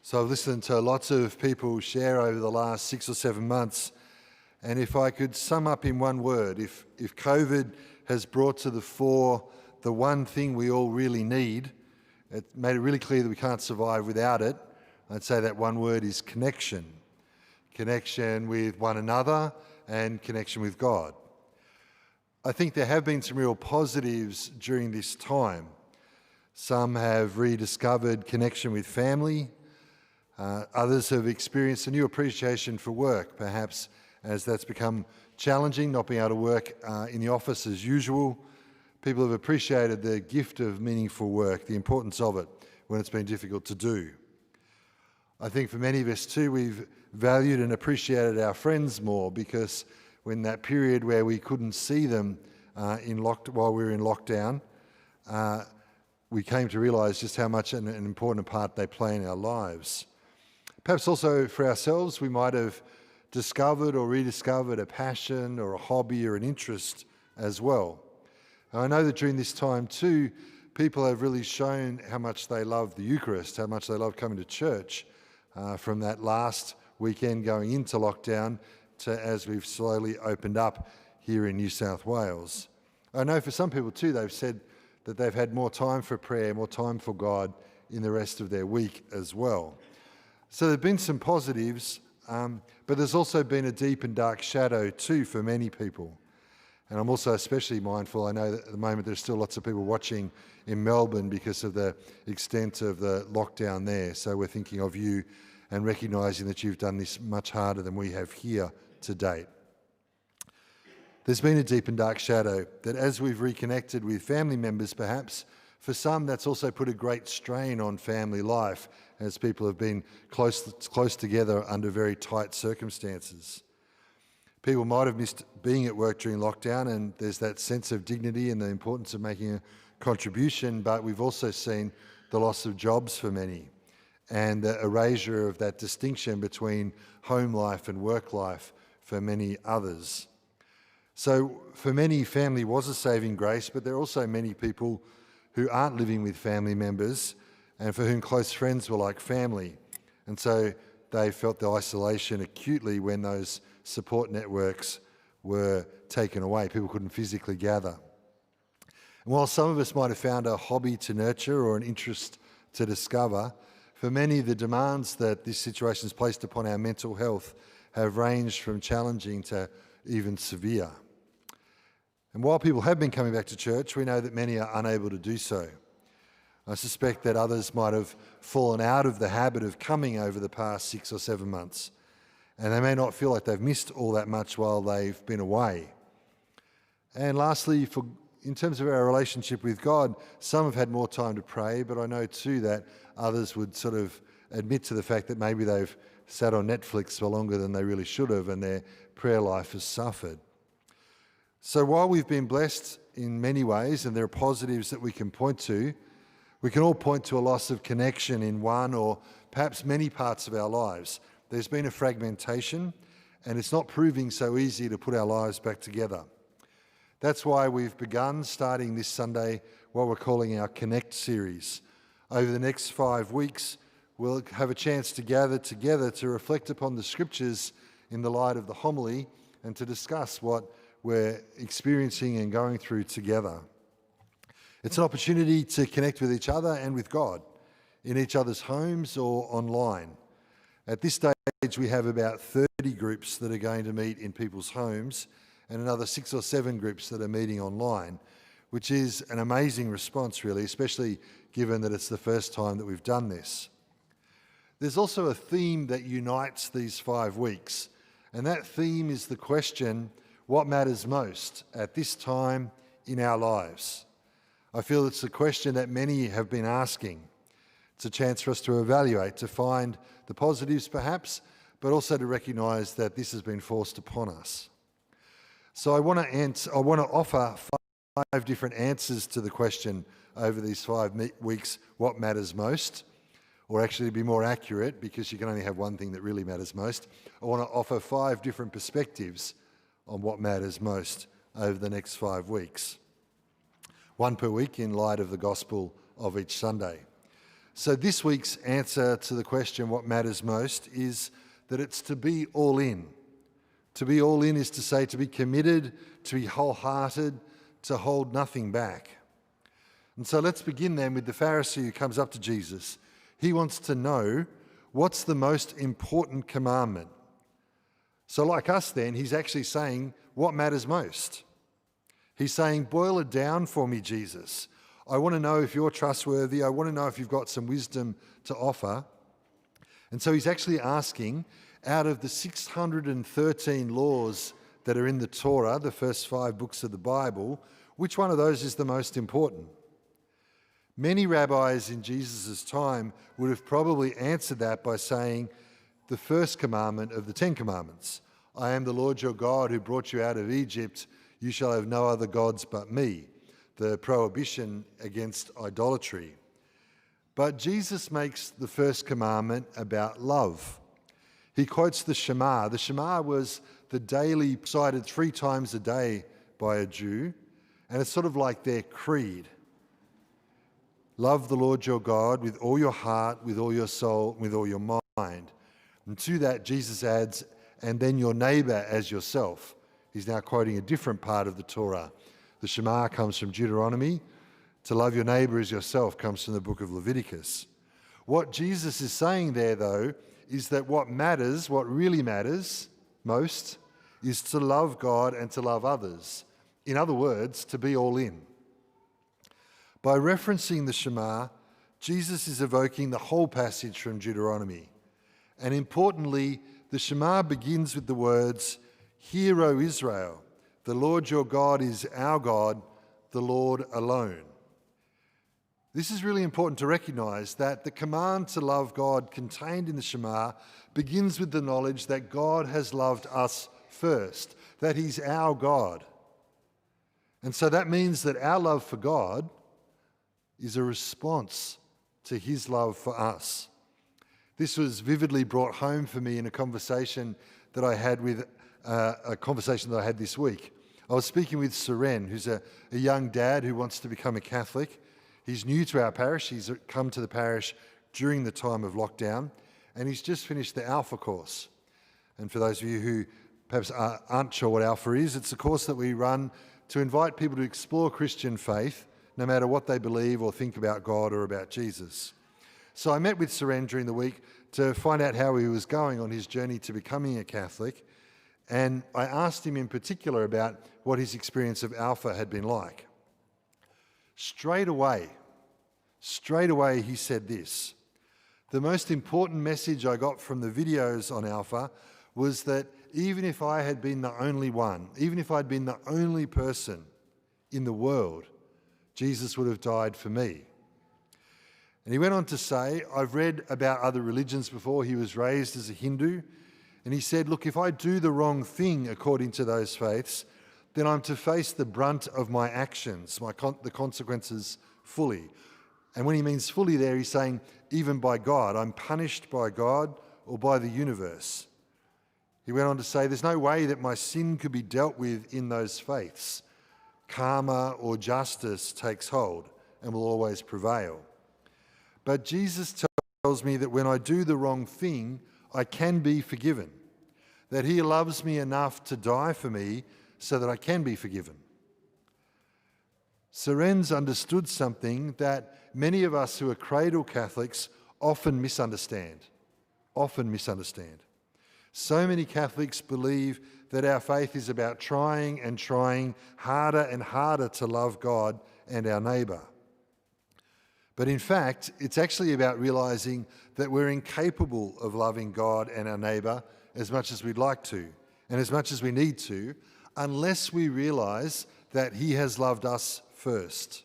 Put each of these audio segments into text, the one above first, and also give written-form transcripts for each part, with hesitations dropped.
So I've listened to lots of people share over the last 6 or 7 months, and if I could sum up in one word, if COVID has brought to the fore the one thing we all really need, it made it really clear that we can't survive without it, I'd say that one word is connection. Connection with one another and connection with God. I think there have been some real positives during this time. Some have rediscovered connection with family. Others have experienced a new appreciation for work, perhaps as that's become challenging, not being able to work in the office as usual. People have appreciated the gift of meaningful work, the importance of it when it's been difficult to do. I think for many of us too, we've valued and appreciated our friends more, because when that period where we couldn't see them while we were in lockdown, we came to realise just how much an important part they play in our lives. Perhaps also for ourselves, we might have discovered or rediscovered a passion or a hobby or an interest as well. And I know that during this time too, people have really shown how much they love the Eucharist, how much they love coming to church, from that last weekend going into lockdown to as we've slowly opened up here in New South Wales. I know for some people too, they've said that they've had more time for prayer, more time for God in the rest of their week as well. So there have been some positives, but there's also been a deep and dark shadow too for many people. And I'm also especially mindful, I know that at the moment there's still lots of people watching in Melbourne because of the extent of the lockdown there. So we're thinking of you and recognising that you've done this much harder than we have here to date. There's been a deep and dark shadow that as we've reconnected with family members perhaps, for some that's also put a great strain on family life as people have been close together under very tight circumstances. People might have missed being at work during lockdown, and there's that sense of dignity and the importance of making a contribution, but we've also seen the loss of jobs for many and the erasure of that distinction between home life and work life for many others. So for many, family was a saving grace, but there are also many people who aren't living with family members and for whom close friends were like family. And so they felt the isolation acutely when those support networks were taken away. People couldn't physically gather. And while some of us might have found a hobby to nurture or an interest to discover, for many the demands that this situation has placed upon our mental health have ranged from challenging to even severe. And while people have been coming back to church, we know that many are unable to do so. I suspect that others might have fallen out of the habit of coming over the past 6 or 7 months, and they may not feel like they've missed all that much while they've been away. And lastly, in terms of our relationship with God, some have had more time to pray, but I know too that others would sort of admit to the fact that maybe they've sat on Netflix for longer than they really should have, and their prayer life has suffered. So while we've been blessed in many ways, and there are positives that we can point to, we can all point to a loss of connection in one or perhaps many parts of our lives. There's been a fragmentation, and it's not proving so easy to put our lives back together. That's why we've begun, starting this Sunday, what we're calling our Connect series. Over the next 5 weeks, we'll have a chance to gather together to reflect upon the Scriptures in the light of the homily and to discuss what we're experiencing and going through together. It's an opportunity to connect with each other and with God in each other's homes or online. At this stage, we have about 30 groups that are going to meet in people's homes and another 6 or 7 groups that are meeting online, which is an amazing response, really, especially given that it's the first time that we've done this. There's also a theme that unites these 5 weeks, and that theme is the question, what matters most at this time in our lives? I feel it's a question that many have been asking. It's a chance for us to evaluate, to find the positives perhaps, but also to recognise that this has been forced upon us. So I want to offer 5 different answers to the question over these 5 weeks, what matters most? Or actually to be more accurate, because you can only have one thing that really matters most, I want to offer 5 different perspectives on what matters most over the next 5 weeks. 1 per week in light of the gospel of each Sunday. So this week's answer to the question, what matters most, is that it's to be all in. To be all in is to say to be committed, to be wholehearted, to hold nothing back. And so let's begin then with the Pharisee who comes up to Jesus. He wants to know what's the most important commandment. So like us then, he's actually saying what matters most. He's saying, boil it down for me, Jesus. I want to know if you're trustworthy. I want to know if you've got some wisdom to offer. And so he's actually asking, out of the 613 laws that are in the Torah, the first 5 books of the Bible, which one of those is the most important? Many rabbis in Jesus' time would have probably answered that by saying the first commandment of the 10 commandments. I am the Lord your God who brought you out of Egypt. You shall have no other gods but me. The prohibition against idolatry. But Jesus makes the first commandment about love. He quotes the Shema. The Shema was the daily cited 3 times a day by a Jew, and it's sort of like their creed. Love the Lord your God with all your heart, with all your soul, with all your mind. And to that, Jesus adds, and then your neighbour as yourself. He's now quoting a different part of the Torah. The Shema comes from Deuteronomy. To love your neighbour as yourself comes from the book of Leviticus. What Jesus is saying there, though, is that what matters, what really matters most, is to love God and to love others. In other words, to be all in. By referencing the Shema, Jesus is evoking the whole passage from Deuteronomy. And importantly, the Shema begins with the words, Hear, O Israel, the Lord your God is our God, the Lord alone. This is really important to recognise that the command to love God contained in the Shema begins with the knowledge that God has loved us first, that he's our God. And so that means that our love for God is a response to his love for us. This was vividly brought home for me in a conversation that I had this week. I was speaking with Seren, who's a young dad who wants to become a Catholic. He's new to our parish. He's come to the parish during the time of lockdown, and he's just finished the Alpha course. And for those of you who perhaps aren't sure what Alpha is, it's a course that we run to invite people to explore Christian faith, no matter what they believe or think about God or about Jesus. So I met with Seren during the week to find out how he was going on his journey to becoming a Catholic, and I asked him in particular about what his experience of Alpha had been like. Straight away, he said this: the most important message I got from the videos on Alpha was that even if I had been the only one, even if I'd been the only person in the world, Jesus would have died for me. And he went on to say, I've read about other religions before. He was raised as a Hindu. And he said, look, if I do the wrong thing according to those faiths, then I'm to face the brunt of my actions, the consequences fully. And when he means fully there, he's saying even by God. I'm punished by God or by the universe. He went on to say, there's no way that my sin could be dealt with in those faiths. Karma or justice takes hold and will always prevail. But Jesus tells me that when I do the wrong thing, I can be forgiven, that he loves me enough to die for me so that I can be forgiven. Seren's understood something that many of us who are cradle Catholics often misunderstand. So many Catholics believe that our faith is about trying and trying harder and harder to love God and our neighbour. But in fact, it's actually about realising that we're incapable of loving God and our neighbour as much as we'd like to and as much as we need to, unless we realise that he has loved us first.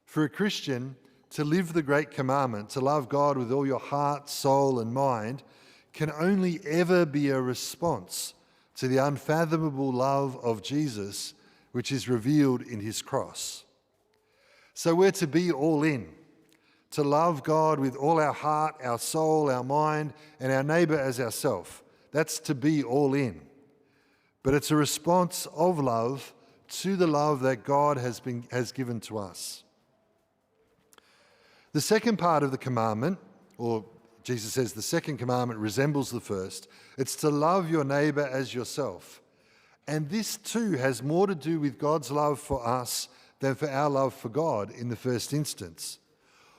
For a Christian, to live the great commandment, to love God with all your heart, soul and mind, can only ever be a response to the unfathomable love of Jesus, which is revealed in his cross. So we're to be all in, to love God with all our heart, our soul, our mind, and our neighbour as ourself. That's to be all in. But it's a response of love to the love that God has given to us. The second part of the commandment, or Jesus says the second commandment resembles the first. It's to love your neighbour as yourself. And this too has more to do with God's love for us than for our love for God in the first instance.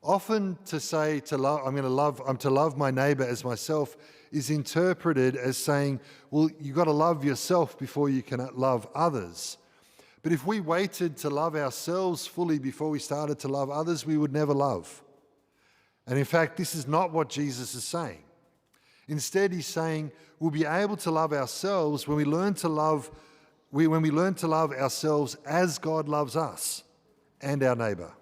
Often to say I'm to love my neighbour as myself is interpreted as saying, well, you've got to love yourself before you can love others. But if we waited to love ourselves fully before we started to love others, we would never love. And in fact, this is not what Jesus is saying. Instead, he's saying we'll be able to love ourselves when we learn to love ourselves as God loves us and our neighbour.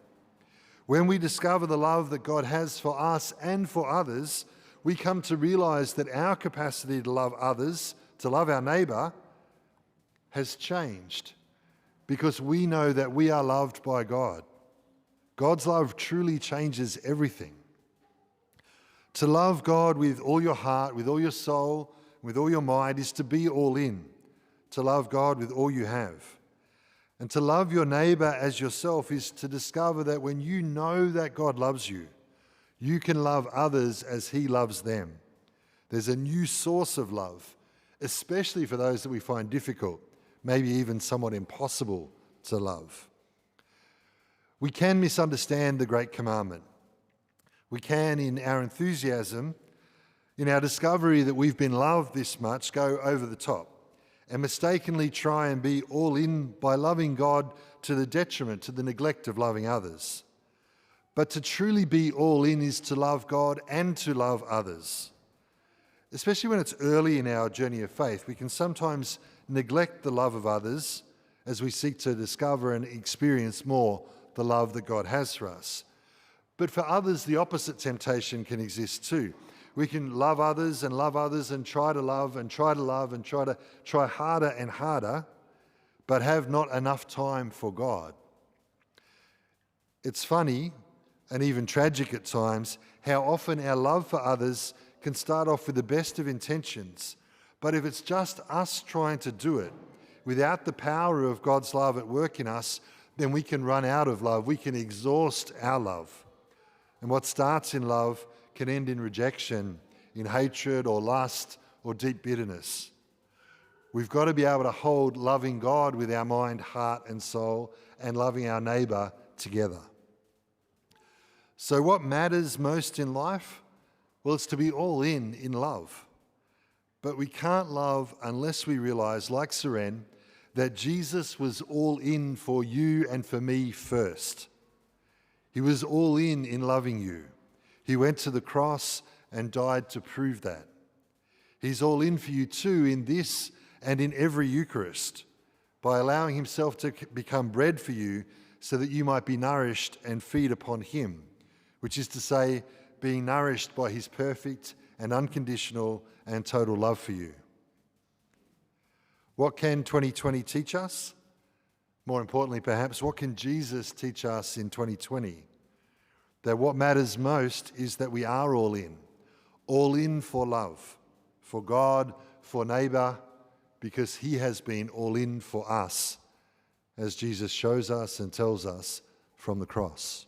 When we discover the love that God has for us and for others, we come to realise that our capacity to love others, to love our neighbour, has changed because we know that we are loved by God. God's love truly changes everything. To love God with all your heart, with all your soul, with all your mind is to be all in. To love God with all you have. And to love your neighbour as yourself is to discover that when you know that God loves you, you can love others as he loves them. There's a new source of love, especially for those that we find difficult, maybe even somewhat impossible to love. We can misunderstand the great commandment. We can, in our enthusiasm, in our discovery that we've been loved this much, go over the top and mistakenly try and be all in by loving God to the detriment, to the neglect of loving others. But to truly be all in is to love God and to love others. Especially when it's early in our journey of faith, we can sometimes neglect the love of others as we seek to discover and experience more the love that God has for us. But for others, the opposite temptation can exist too. We can love others and try to love and try to love and try harder and harder, but have not enough time for God. It's funny and even tragic at times how often our love for others can start off with the best of intentions, but if it's just us trying to do it without the power of God's love at work in us, then we can run out of love. We can exhaust our love. And what starts in love can end in rejection, in hatred or lust or deep bitterness. We've got to be able to hold loving God with our mind, heart and soul and loving our neighbour together. So what matters most in life? Well, it's to be all in love. But we can't love unless we realise, like Seren, that Jesus was all in for you and for me first. He was all in loving you. He went to the cross and died to prove that. He's all in for you too in this and in every Eucharist by allowing himself to become bread for you so that you might be nourished and feed upon him, which is to say, being nourished by his perfect and unconditional and total love for you. What can 2020 teach us? More importantly, perhaps, what can Jesus teach us in 2020? That what matters most is that we are all in for love, for God, for neighbour, because he has been all in for us, as Jesus shows us and tells us from the cross.